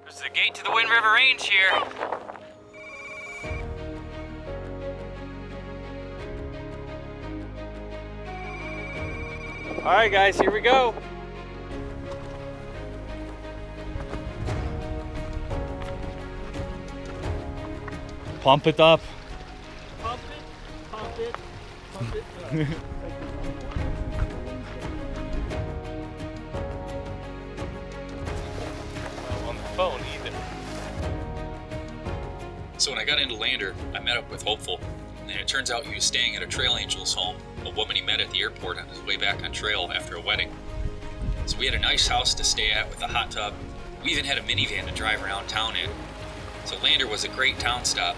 This is the gate to the Wind River Range here. All right, guys, here we go. Pump it up. Pump it, pump it, pump it up. On the phone either. So when I got into Lander, I met up with Hopeful, and it turns out he was staying at a Trail Angels home, a woman he met at the airport on his way back on trail after a wedding. So we had a nice house to stay at with a hot tub. We even had a minivan to drive around town in. So Lander was a great town stop.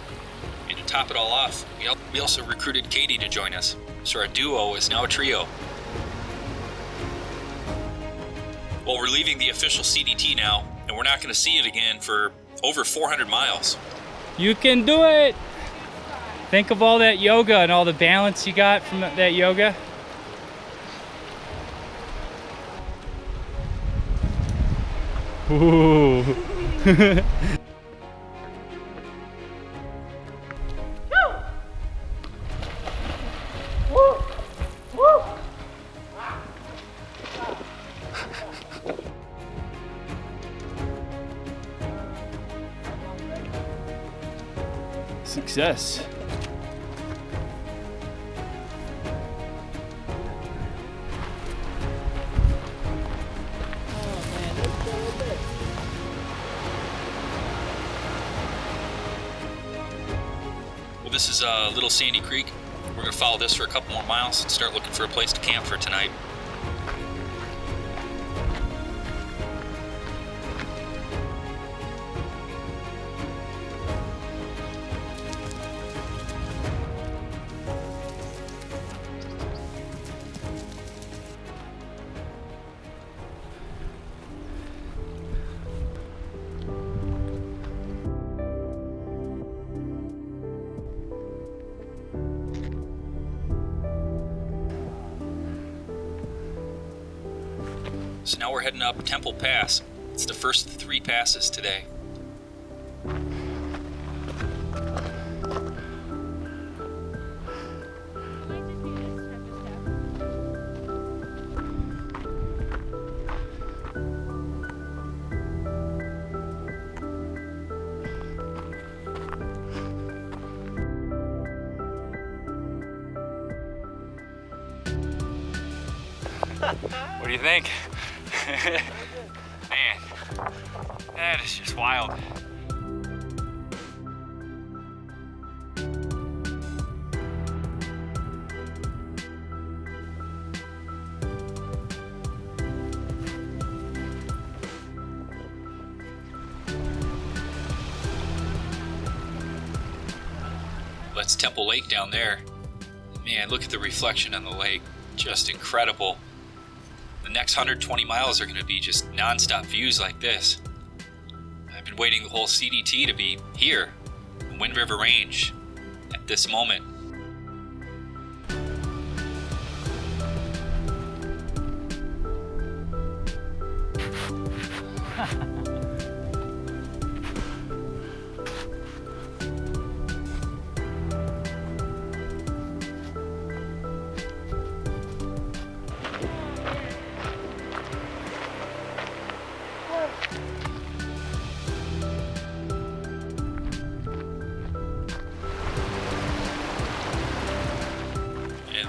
And to top it all off, we also recruited Katie to join us. So our duo is now a trio. Well, we're leaving the official CDT now, and we're not going to see it again for over 400 miles. You can do it! Think of all that yoga and all the balance you got from that yoga. Ooh. Success. Well, this is Little Sandy Creek. We're going to follow this for a couple more miles and start looking for a place to camp for tonight. So now we're heading up Temple Pass. It's the first 3 passes today. What do you think? Man, that is just wild. That's Temple Lake down there. Man, look at the reflection on the lake. Just incredible. The next 120 miles are going to be just non-stop views like this. I've been waiting the whole CDT to be here, the Wind River Range, at this moment.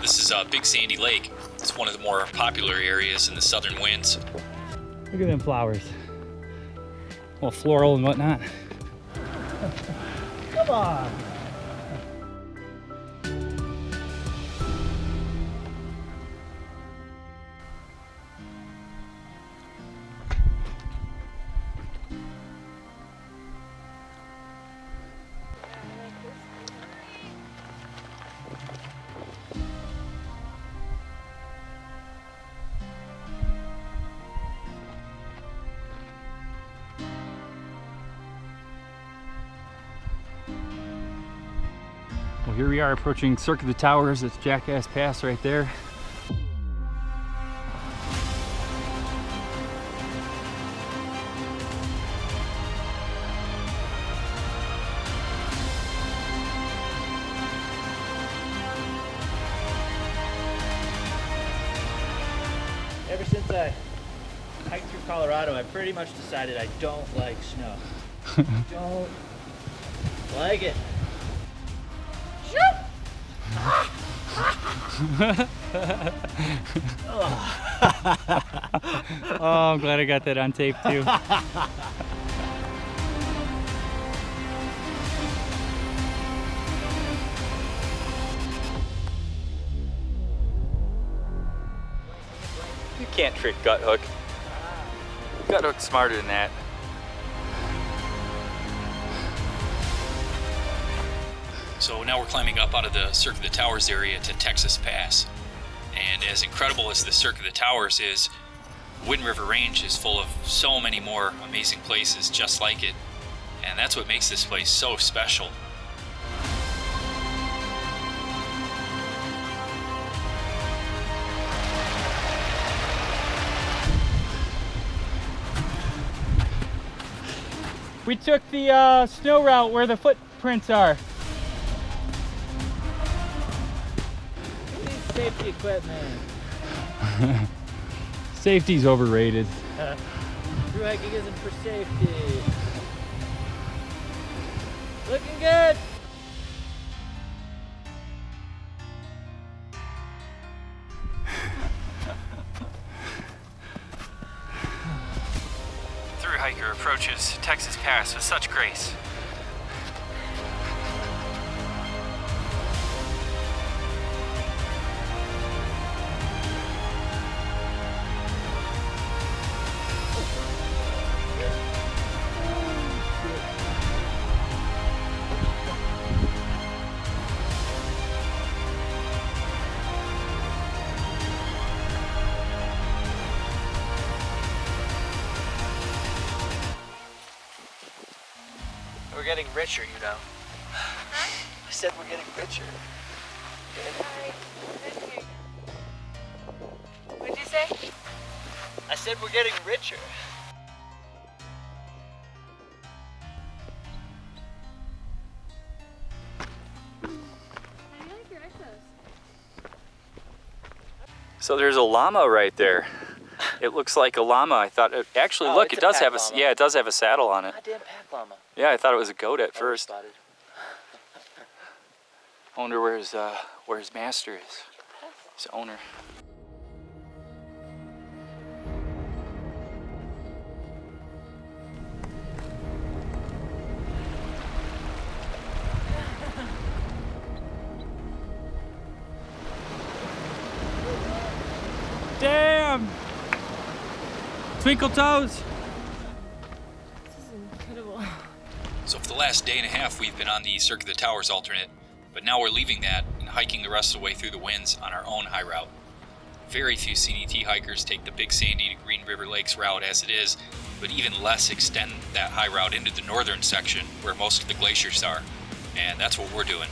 This is Big Sandy Lake. It's one of the more popular areas in the southern winds. Look at them flowers. All floral and whatnot. Come on. Well, here we are approaching Cirque of the Towers. It's Jackass Pass right there. Since I hiked through Colorado, I pretty much decided I don't like snow. Don't like it. Oh, I'm glad I got that on tape too. You can't trick Gut Hook. Gut Hook's smarter than that. So now we're climbing up out of the Cirque of the Towers area to Texas Pass. And as incredible as the Cirque of the Towers is, Wind River Range is full of so many more amazing places just like it. And that's what makes this place so special. We took the snow route where the footprints are. Safety equipment. Safety's overrated. Through hiking isn't for safety. Looking good. Through hiker approaches Texas Pass with such grace. We're getting richer, you know. I said we're getting richer. What'd you say? I said we're getting richer. How do you like your echoes? So there's a llama right there. It looks like a llama. I thought it actually look. It's It does pack have llama. it does have a saddle on it. Goddamn pack llama. Yeah, I thought it was a goat at first. Spotted. I wonder where his master is. His owner. Damn! Twinkle toes! This is incredible. So for the last day and a half, we've been on the Cirque of the Towers alternate, but now we're leaving that and hiking the rest of the way through the winds on our own high route. Very few CDT hikers take the Big Sandy to Green River Lakes route as it is, but even less extend that high route into the northern section where most of the glaciers are, and that's what we're doing.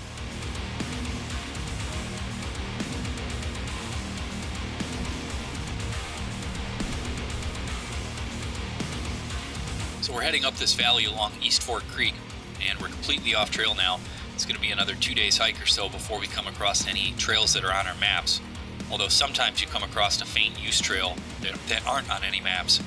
So we're heading up this valley along East Fork Creek, and we're completely off trail now. It's going to be another 2 days hike or so before we come across any trails that are on our maps. Although sometimes you come across a faint use trail that aren't on any maps.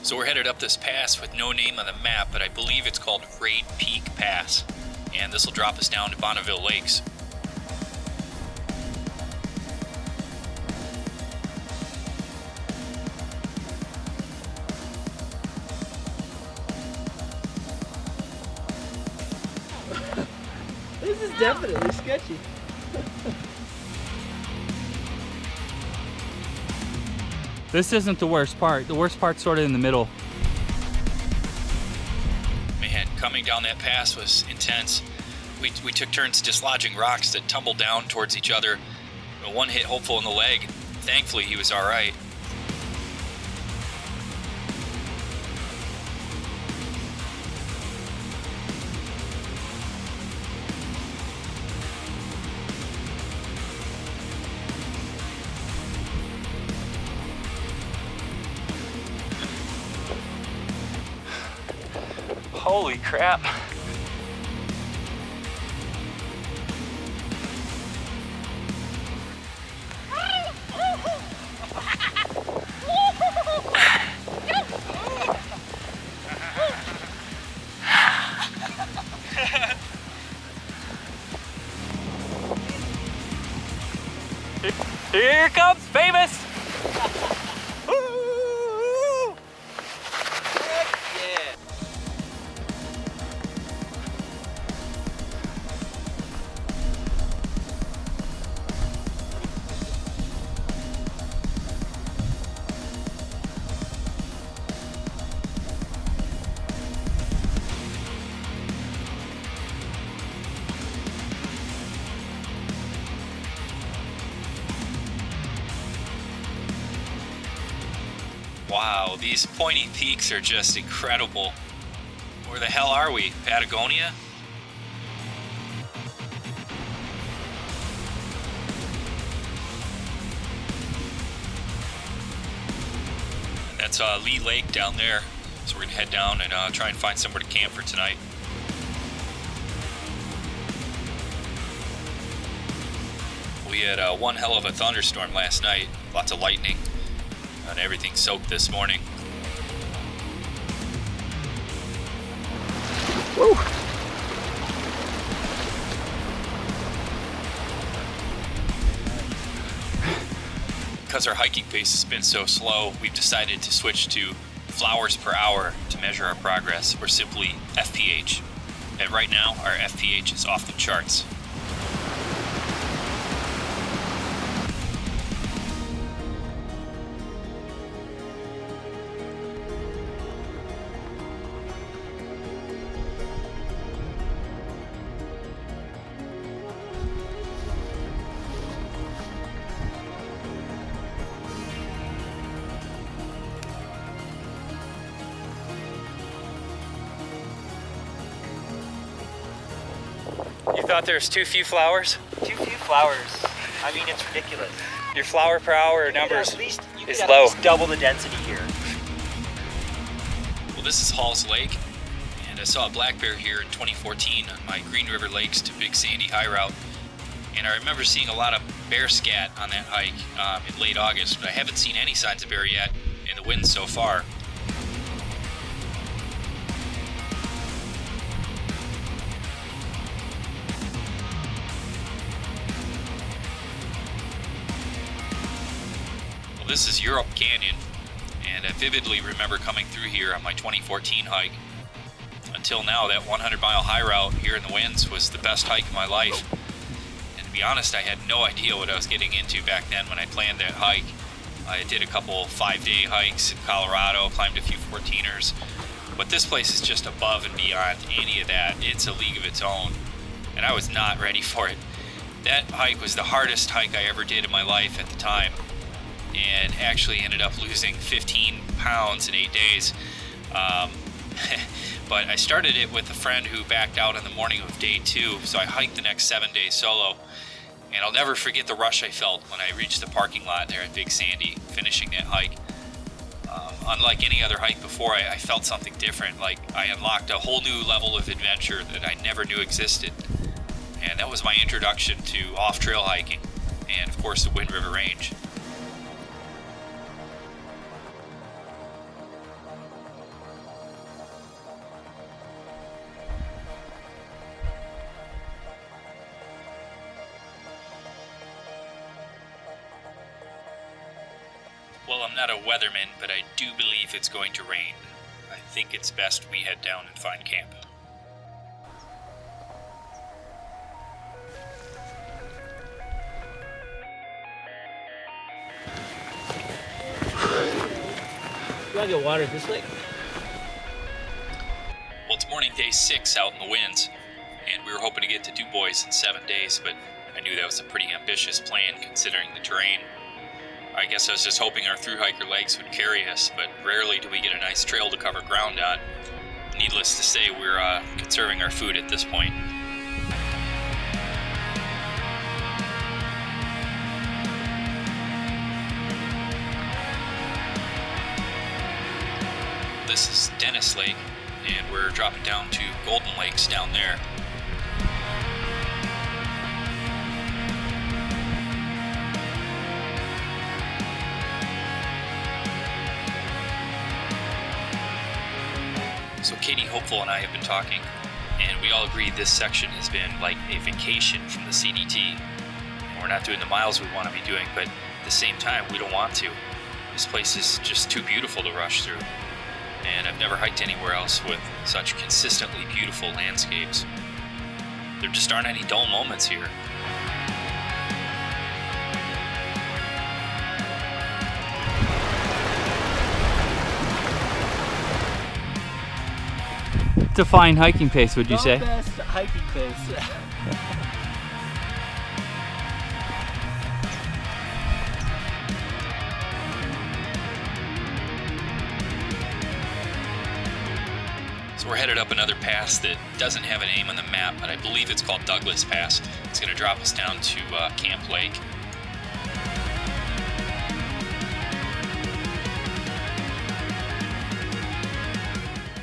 So we're headed up this pass with no name on the map, but I believe it's called Great Peak Pass. And this will drop us down to Bonneville Lakes. This is definitely sketchy. This isn't the worst part. The worst part's sort of in the middle. Man, coming down that pass was intense. We took turns dislodging rocks that tumbled down towards each other. One hit Hopeful in the leg. Thankfully, he was all right. Holy crap. Here comes famous. Wow, these pointy peaks are just incredible. Where the hell are we? Patagonia? And that's Lee Lake down there. So we're gonna head down and try and find somewhere to camp for tonight. We had one hell of a thunderstorm last night. Lots of lightning. And everything soaked this morning. Woo. Because our hiking pace has been so slow, we've decided to switch to flowers per hour to measure our progress, or simply FPH. And right now, our FPH is off the charts. You thought there was too few flowers? Too few flowers. I mean, it's ridiculous. Your flower per hour numbers You could is at low. least double the density here. Well, this is Halls Lake, and I saw a black bear here in 2014 on my Green River Lakes to Big Sandy high route. And I remember seeing a lot of bear scat on that hike in late August, but I haven't seen any signs of bear yet in the winds so far. Well, this is Europe Canyon, and I vividly remember coming through here on my 2014 hike. Until now, that 100-mile high route here in the winds was the best hike of my life. And to be honest, I had no idea what I was getting into back then when I planned that hike. I did a couple 5-day hikes in Colorado, climbed a few 14ers, but this place is just above and beyond any of that. It's a league of its own, and I was not ready for it. That hike was the hardest hike I ever did in my life at the time, and actually ended up losing 15 pounds in 8 days. But I started it with a friend who backed out on the morning of day 2, so I hiked the next 7 days solo. And I'll never forget the rush I felt when I reached the parking lot there at Big Sandy, finishing that hike. Unlike any other hike before, I felt something different, like I unlocked a whole new level of adventure that I never knew existed. And that was my introduction to off-trail hiking, and of course the Wind River Range. Well, I'm not a weatherman, but I do believe it's going to rain. I think it's best we head down and find camp. You want to get water at this lake? Well, it's morning day 6 out in the winds, and we were hoping to get to Dubois in 7 days, but I knew that was a pretty ambitious plan considering the terrain. I guess I was just hoping our thru-hiker legs would carry us, but rarely do we get a nice trail to cover ground on. Needless to say, we're conserving our food at this point. This is Dennis Lake, and we're dropping down to Golden Lakes down there. So Katie, Hopeful, and I have been talking, and we all agree this section has been like a vacation from the CDT. And we're not doing the miles we want to be doing, but at the same time, we don't want to. This place is just too beautiful to rush through. And I've never hiked anywhere else with such consistently beautiful landscapes. There just aren't any dull moments here. It's a fine hiking pace, would you say? The best hiking pace. So we're headed up another pass that doesn't have a name on the map, but I believe it's called Douglas Pass. It's going to drop us down to Camp Lake.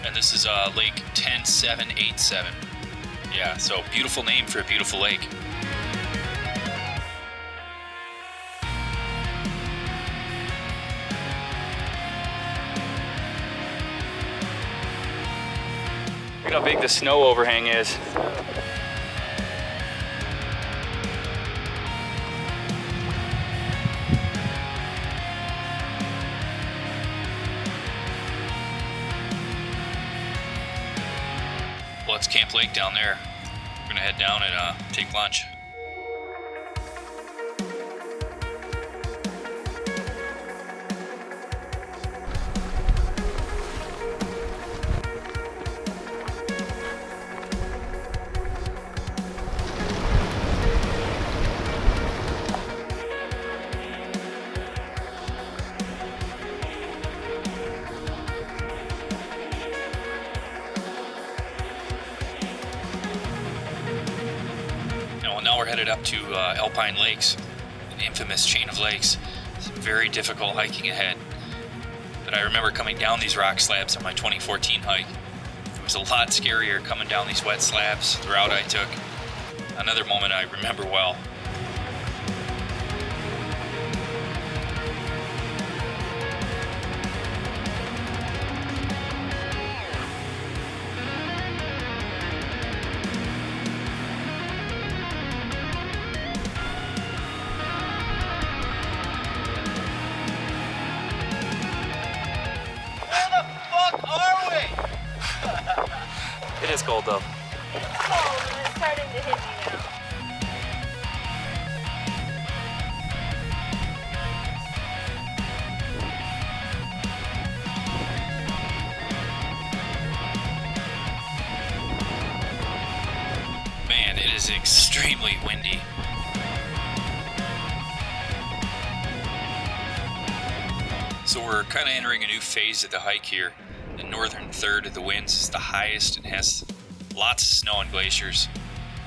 And this is Lake 10787. Yeah, so beautiful name for a beautiful lake. Look how big the snow overhang is. Well, it's Camp Lake down there. We're gonna head down and take lunch. Now we're headed up to Alpine Lakes, an infamous chain of lakes. Some very difficult hiking ahead. But I remember coming down these rock slabs on my 2014 hike. It was a lot scarier coming down these wet slabs the route I took. Another moment I remember well. It is cold though. It's cold and it's starting to hit me now. Man, it is extremely windy. So we're kind of entering a new phase of the hike here. The northern third of the winds is the highest and has lots of snow and glaciers.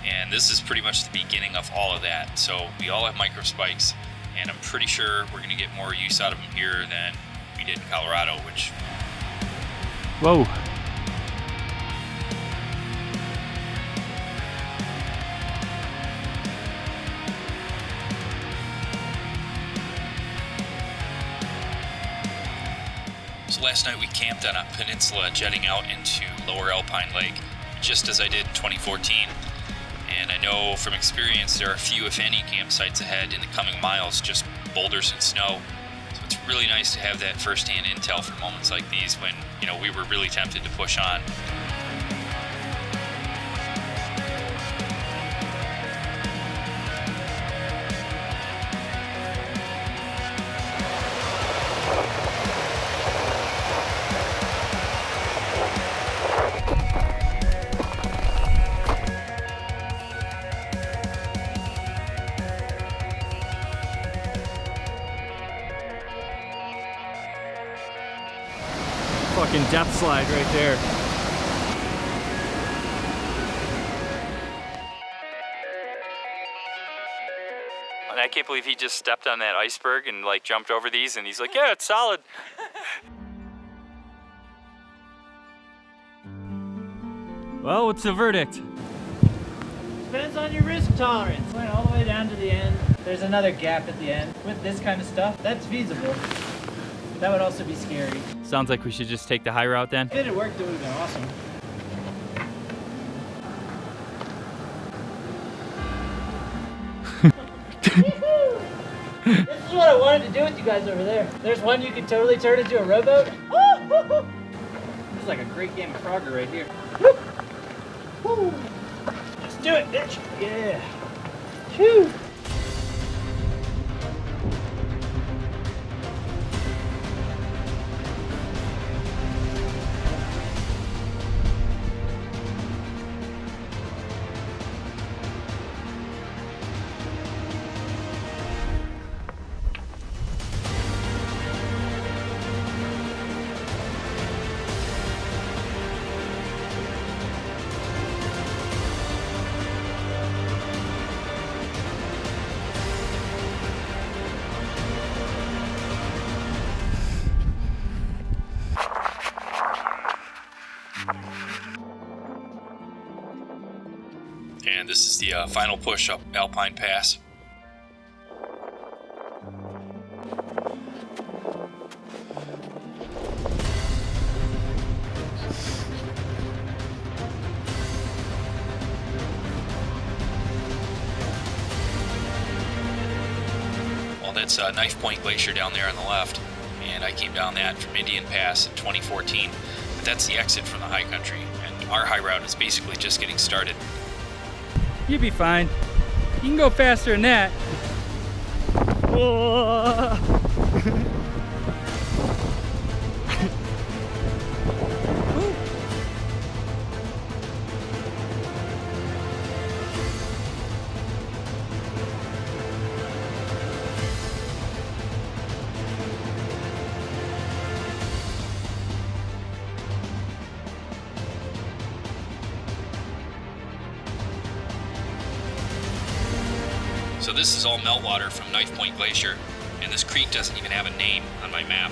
And this is pretty much the beginning of all of that. So we all have micro spikes, and I'm pretty sure we're going to get more use out of them here than we did in Colorado, which... Whoa. So last night we camped on a peninsula jetting out into Lower Alpine Lake, just as I did in 2014. And I know from experience there are few, if any, campsites ahead in the coming miles, just boulders and snow. So it's really nice to have that first-hand intel for moments like these when, we were really tempted to push on. Fucking death slide right there. And I can't believe he just stepped on that iceberg and like jumped over these, and he's like, yeah, it's solid. Well, what's the verdict? Depends on your risk tolerance. Went all the way down to the end. There's another gap at the end. With this kind of stuff, that's feasible. That would also be scary. Sounds like we should just take the high route then. If it had worked, it would have been awesome. This is what I wanted to do with you guys over there. There's one you could totally turn into a rowboat. This is like a great game of Frogger right here. Woo! Let's do it, bitch. Yeah. Whew. And this is the final push up Alpine Pass. Well, that's Knife Point Glacier down there on the left, and I came down that from Indian Pass in 2014. But that's the exit from the high country, and our high route is basically just getting started. You'll be fine. You can go faster than that. Whoa. So this is all meltwater from Knife Point Glacier, and this creek doesn't even have a name on my map.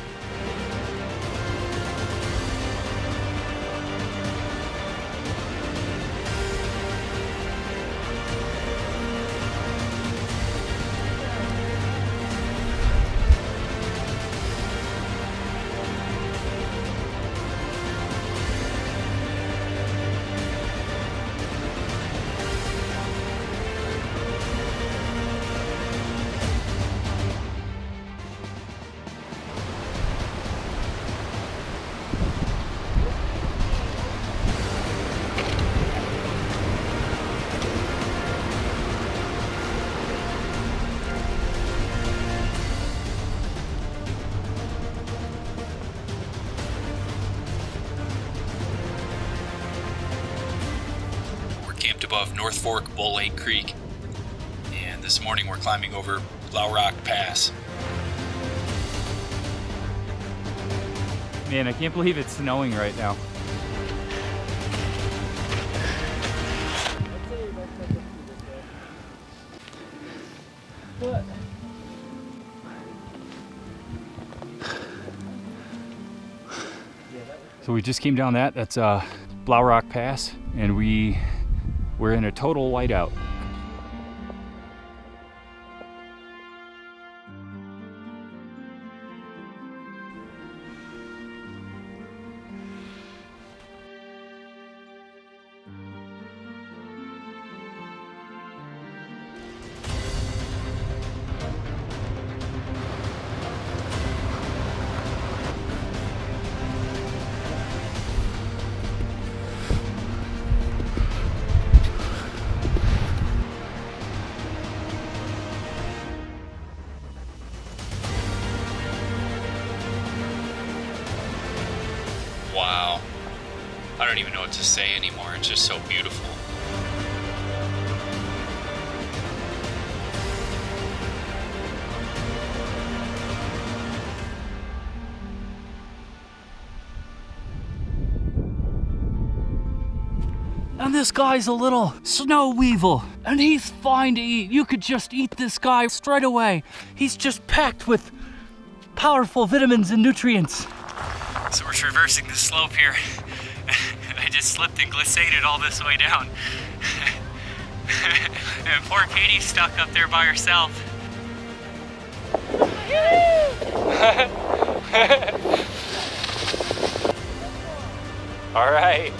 Camped above North Fork Bull Lake Creek, and this morning we're climbing over Blaurock Pass. Man, I can't believe it's snowing right now. So we just came down that's Blaurock Pass, and we're in a total whiteout. Wow. I don't even know what to say anymore. It's just so beautiful. And this guy's a little snow weevil, and he's fine to eat. You could just eat this guy straight away. He's just packed with powerful vitamins and nutrients. So we're traversing this slope here. I just slipped and glissaded all this way down. And poor Katie's stuck up there by herself. All right,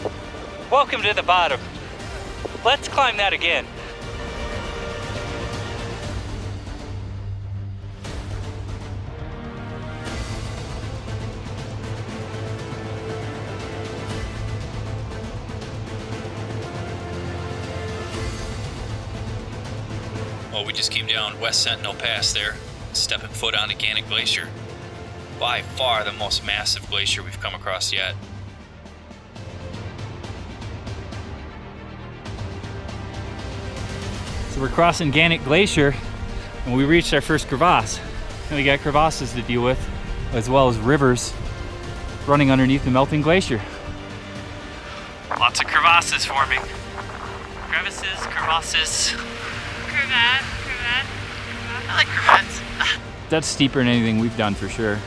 welcome to the bottom. Let's climb that again. Well, we just came down West Sentinel Pass there, stepping foot onto Gannett Glacier. By far the most massive glacier we've come across yet. So we're crossing Gannett Glacier and we reached our first crevasse. And we got crevasses to deal with, as well as rivers running underneath the melting glacier. Lots of crevasses forming. Crevices, crevasses. Crevasse. I like crevasse. That's steeper than anything we've done for sure.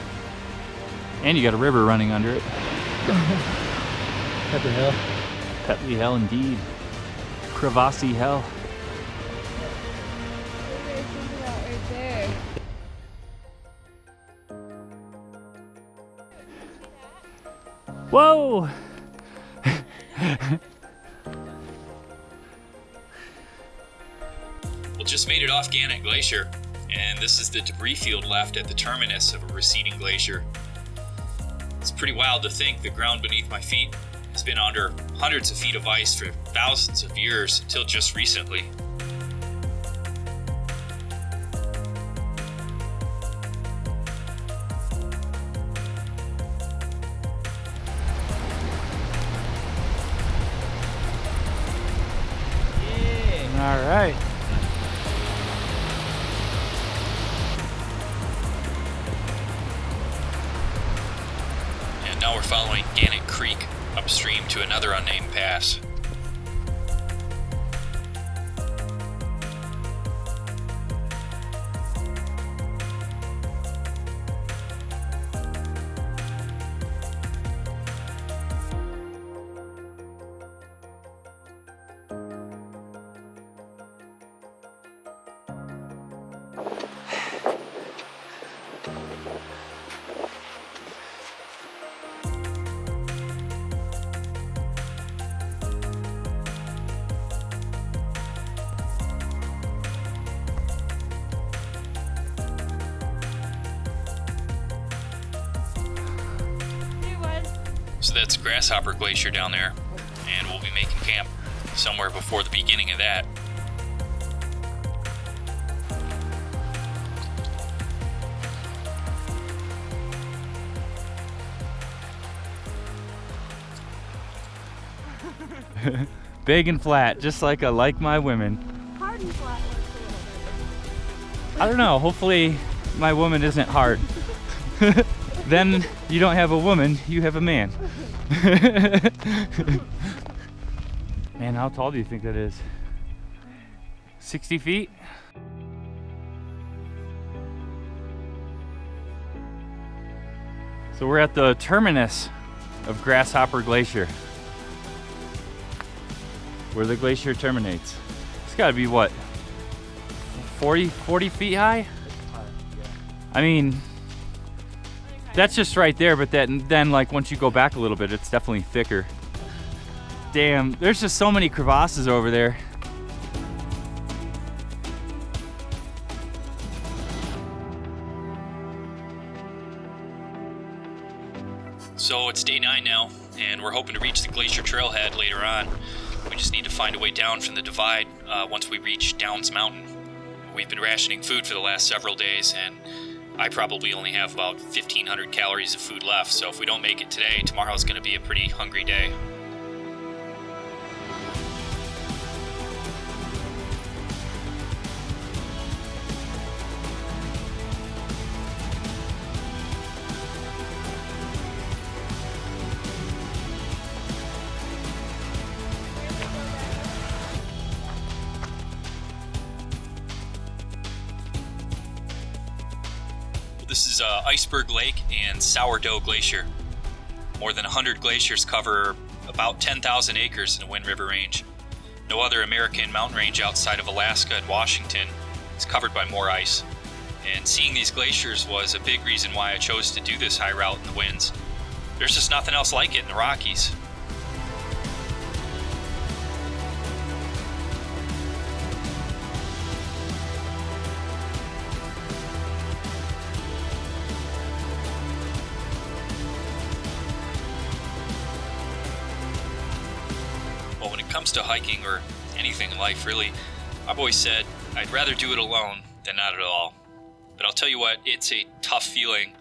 And you got a river running under it. Pepper Hill. Petley Hell indeed. Crevassey hell. Right there. Whoa! Well, just made it off Gannett Glacier, and this is the debris field left at the terminus of a receding glacier. It's pretty wild to think the ground beneath my feet has been under hundreds of feet of ice for thousands of years until just recently. All right. And now we're following Gannett Creek upstream to another unnamed pass. So that's Grasshopper Glacier down there, and we'll be making camp somewhere before the beginning of that. Big and flat, just like I like my women. Hard and flat. I don't know, hopefully my woman isn't hard. Then you don't have a woman, you have a man. Man, how tall do you think that is? 60 feet? So we're at the terminus of Grasshopper Glacier, where the glacier terminates. It's gotta be what, 40 feet high? I mean, that's just right there, but then like once you go back a little bit, it's definitely thicker. Damn, there's just so many crevasses over there. So it's day 9 now, and we're hoping to reach the Glacier Trailhead later on. We just need to find a way down from the divide once we reach Downs Mountain. We've been rationing food for the last several days, and I probably only have about 1,500 calories of food left, so if we don't make it today, tomorrow's going to be a pretty hungry day. This is Iceberg Lake and Sourdough Glacier. More than 100 glaciers cover about 10,000 acres in the Wind River Range. No other American mountain range outside of Alaska and Washington is covered by more ice. And seeing these glaciers was a big reason why I chose to do this high route in the winds. There's just nothing else like it in the Rockies. Well, when it comes to hiking or anything in life, really, I've always said I'd rather do it alone than not at all. But I'll tell you what, it's a tough feeling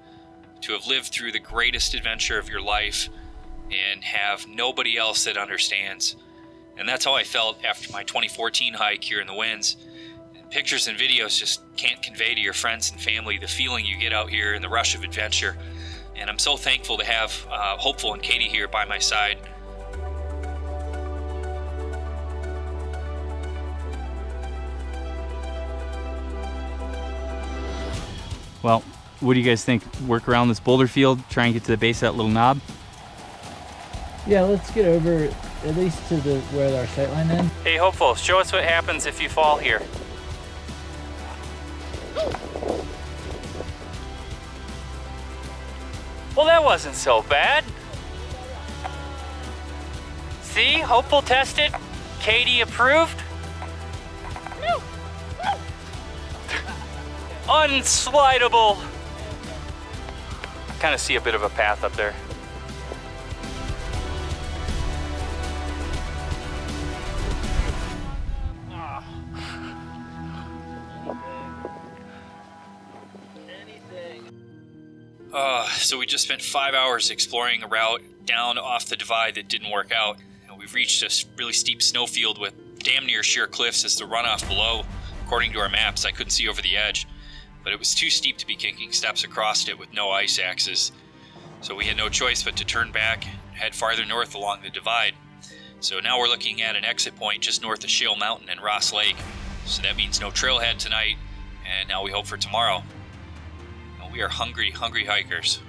to have lived through the greatest adventure of your life and have nobody else that understands. And that's how I felt after my 2014 hike here in the winds. And pictures and videos just can't convey to your friends and family the feeling you get out here in the rush of adventure. And I'm so thankful to have Hopeful and Katie here by my side. Well, what do you guys think? Work around this boulder field, try and get to the base of that little knob? Yeah, let's get over at least to where our sight line ends. Hey, Hopeful, show us what happens if you fall here. Well, that wasn't so bad. See, Hopeful tested, Katie approved. Unslidable. Kind of see a bit of a path up there. So we just spent 5 hours exploring a route down off the divide that didn't work out. And we've reached this really steep snowfield with damn near sheer cliffs as the runoff below. According to our maps, I couldn't see over the edge, but it was too steep to be kicking steps across it with no ice axes. So we had no choice but to turn back and head farther north along the divide. So now we're looking at an exit point just north of Shale Mountain and Ross Lake. So that means no trailhead tonight, and now we hope for tomorrow. Well, we are hungry, hungry hikers.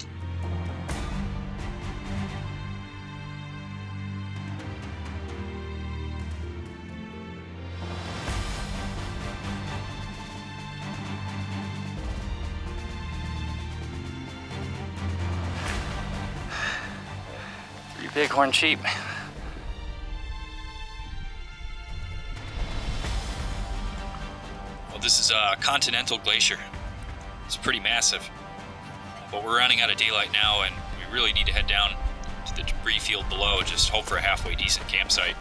Bighorn sheep. Well, this is a Continental Glacier. It's pretty massive. But we're running out of daylight now, and we really need to head down to the debris field below, just hope for a halfway decent campsite.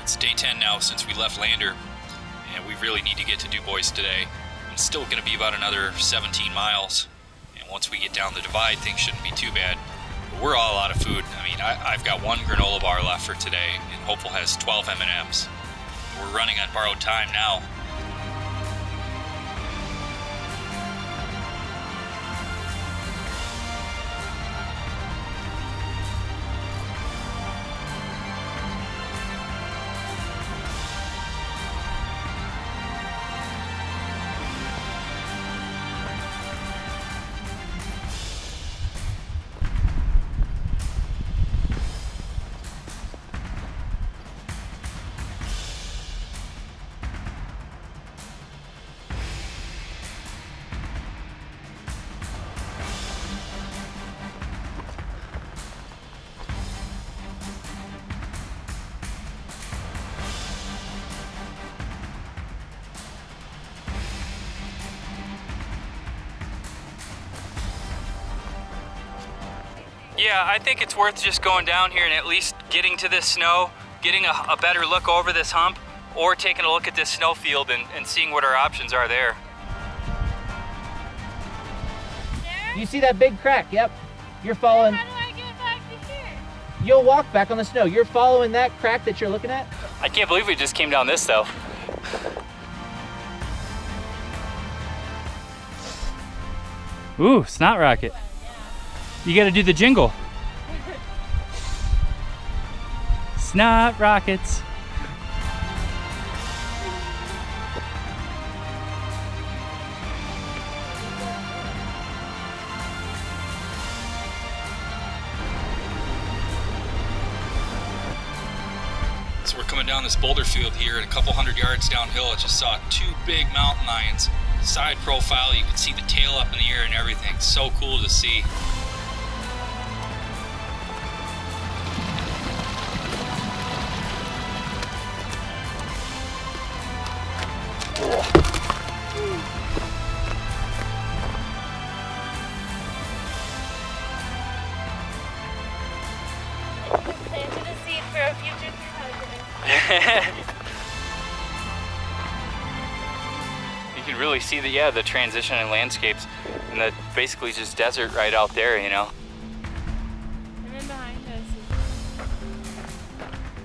It's day 10 now since we left Lander, and we really need to get to Dubois today. It's still going to be about another 17 miles, and once we get down the divide, things shouldn't be too bad. But we're all out of food. I mean, I've got one granola bar left for today, and Hopeful has 12 M&Ms. We're running on borrowed time now. Yeah, I think it's worth just going down here and at least getting to this snow, getting a better look over this hump, or taking a look at this snowfield and seeing what our options are there. There? You see that big crack? Yep. You're following. How do I get back to here? You'll walk back on the snow. You're following that crack that you're looking at? I can't believe we just came down this though. Ooh, snot rocket. You gotta do the jingle. Snot rockets. coming down this boulder field here, and a couple hundred yards downhill, I just saw 2 big mountain lions. Side profile, you could see the tail up in the air and everything. So cool to see. Planted a seed for a future 300. You can really see the transition in landscapes, and the basically just desert right out there, you know. And then behind us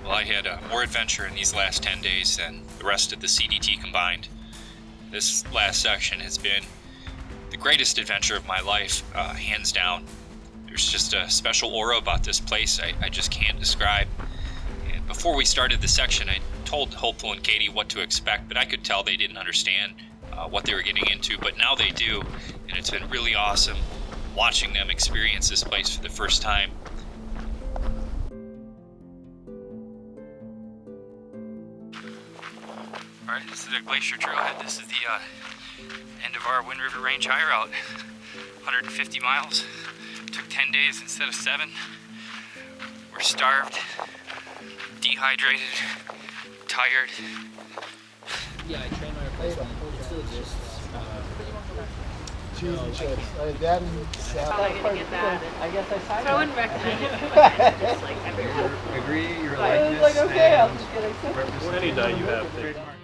Well, I had more adventure in these last 10 days than the rest of the CDT combined. This last section has been the greatest adventure of my life, hands down. There's just a special aura about this place I just can't describe. And before we started the section, I told Hopeful and Katie what to expect, but I could tell they didn't understand what they were getting into, but now they do, and it's been really awesome watching them experience this place for the first time. All right, this is the Glacier Trailhead. This is the end of our Wind River Range high route. 150 miles. Took 10 days instead of 7. We're starved, dehydrated, tired. Yeah, I trained my replacement. It still exists. That probably gonna get that. I guess I signed I it. wouldn't recommend it, but just like everywhere. agree, your I was likeness, like, okay, I'll and just get accepted. representation. Any day you have to.